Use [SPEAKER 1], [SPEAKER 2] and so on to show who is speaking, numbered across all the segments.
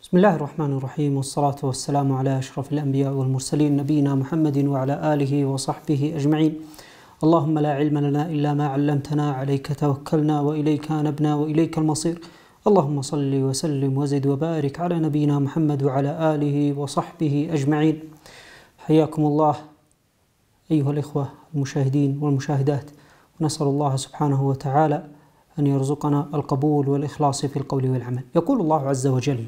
[SPEAKER 1] بسم الله الرحمن الرحيم، والصلاة والسلام على أشرف الأنبياء والمرسلين نبينا محمد وعلى آله وصحبه أجمعين. اللهم لا علم لنا إلا ما علمتنا، عليك توكلنا وإليك أنبنا وإليك المصير. اللهم صل وسلم وزد وبارك على نبينا محمد وعلى آله وصحبه أجمعين. حياكم الله أيها الإخوة المشاهدين والمشاهدات، ونسأل الله سبحانه وتعالى أن يرزقنا القبول والإخلاص في القول والعمل. يقول الله عز وجل: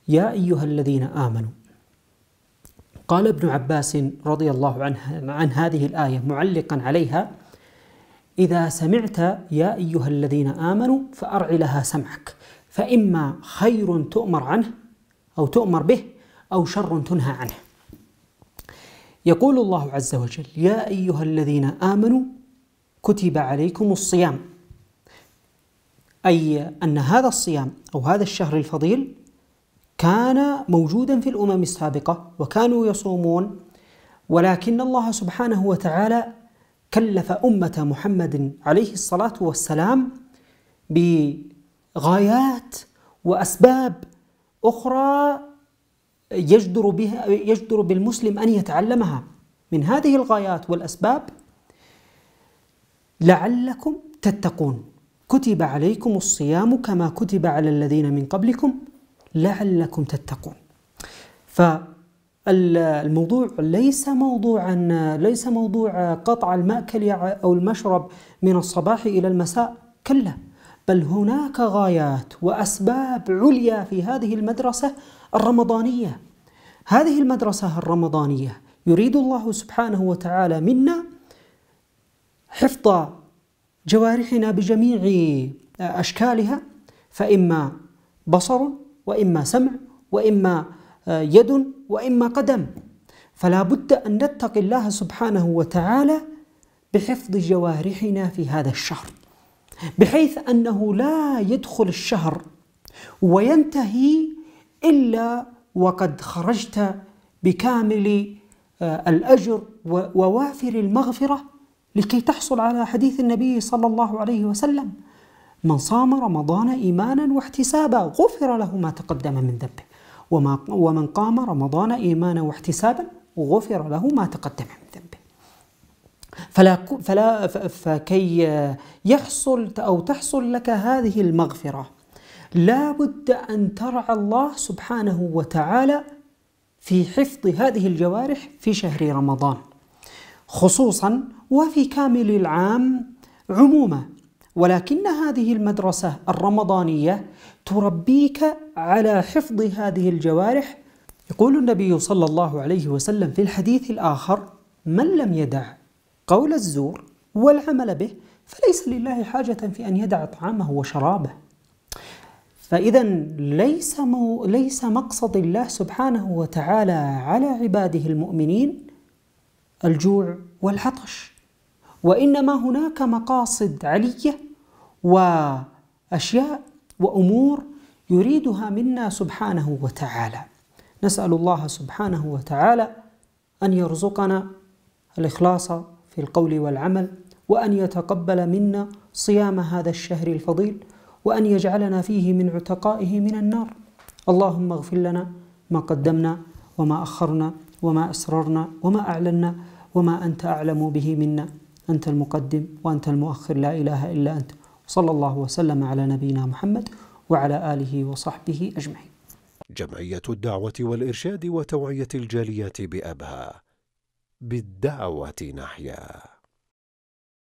[SPEAKER 1] يا أيها الذين آمنوا. قال ابن عباس رضي الله عنه عن هذه الآية معلقا عليها: إذا سمعت يا أيها الذين آمنوا فأرع لها سمعك، فإما خير تؤمر عنه أو تؤمر به أو شر تنهى عنه. يقول الله عز وجل: يا أيها الذين آمنوا كتب عليكم الصيام، أي أن هذا الصيام أو هذا الشهر الفضيل كان موجودا في الأمم السابقة وكانوا يصومون، ولكن الله سبحانه وتعالى كلف أمة محمد عليه الصلاة والسلام بغايات وأسباب أخرى يجدر بالمسلم أن يتعلمها. من هذه الغايات والأسباب لعلكم تتقون، كتب عليكم الصيام كما كتب على الذين من قبلكم لعلكم تتقون. فالموضوع ليس موضوع قطع المأكل أو المشرب من الصباح إلى المساء، كلا، بل هناك غايات وأسباب عليا في هذه المدرسة الرمضانية. هذه المدرسة الرمضانية يريد الله سبحانه وتعالى منا حفظ جوارحنا بجميع أشكالها، فإما بصر وإما سمع وإما يد وإما قدم، فلا بد أن نتقي الله سبحانه وتعالى بحفظ جوارحنا في هذا الشهر، بحيث أنه لا يدخل الشهر وينتهي إلا وقد خرجت بكامل الأجر ووافر المغفرة، لكي تحصل على حديث النبي صلى الله عليه وسلم: من صام رمضان إيمانا واحتسابا غفر له ما تقدم من ذنبه، ومن قام رمضان إيمانا واحتسابا غفر له ما تقدم من ذنبه. فكي يحصل أو تحصل لك هذه المغفرة لا بد أن ترعى الله سبحانه وتعالى في حفظ هذه الجوارح في شهر رمضان خصوصا، وفي كامل العام عموما. ولكن هذه المدرسة الرمضانية تربيك على حفظ هذه الجوارح. يقول النبي صلى الله عليه وسلم في الحديث الآخر: من لم يدع قول الزور والعمل به فليس لله حاجة في أن يدع طعامه وشرابه. فإذا ليس مقصد الله سبحانه وتعالى على عباده المؤمنين الجوع والعطش، وإنما هناك مقاصد علية وأشياء وأمور يريدها منا سبحانه وتعالى. نسأل الله سبحانه وتعالى أن يرزقنا الإخلاص في القول والعمل، وأن يتقبل منا صيام هذا الشهر الفضيل، وأن يجعلنا فيه من عتقائه من النار. اللهم اغفر لنا ما قدمنا وما أخرنا وما أسررنا وما أعلنا وما أنت أعلم به منا، أنت المقدم وأنت المؤخر، لا إله إلا أنت. صلى الله وسلم على نبينا محمد وعلى آله وصحبه أجمعين.
[SPEAKER 2] جمعية الدعوة والإرشاد وتوعية الجاليات بأبها، بالدعوة نحيا.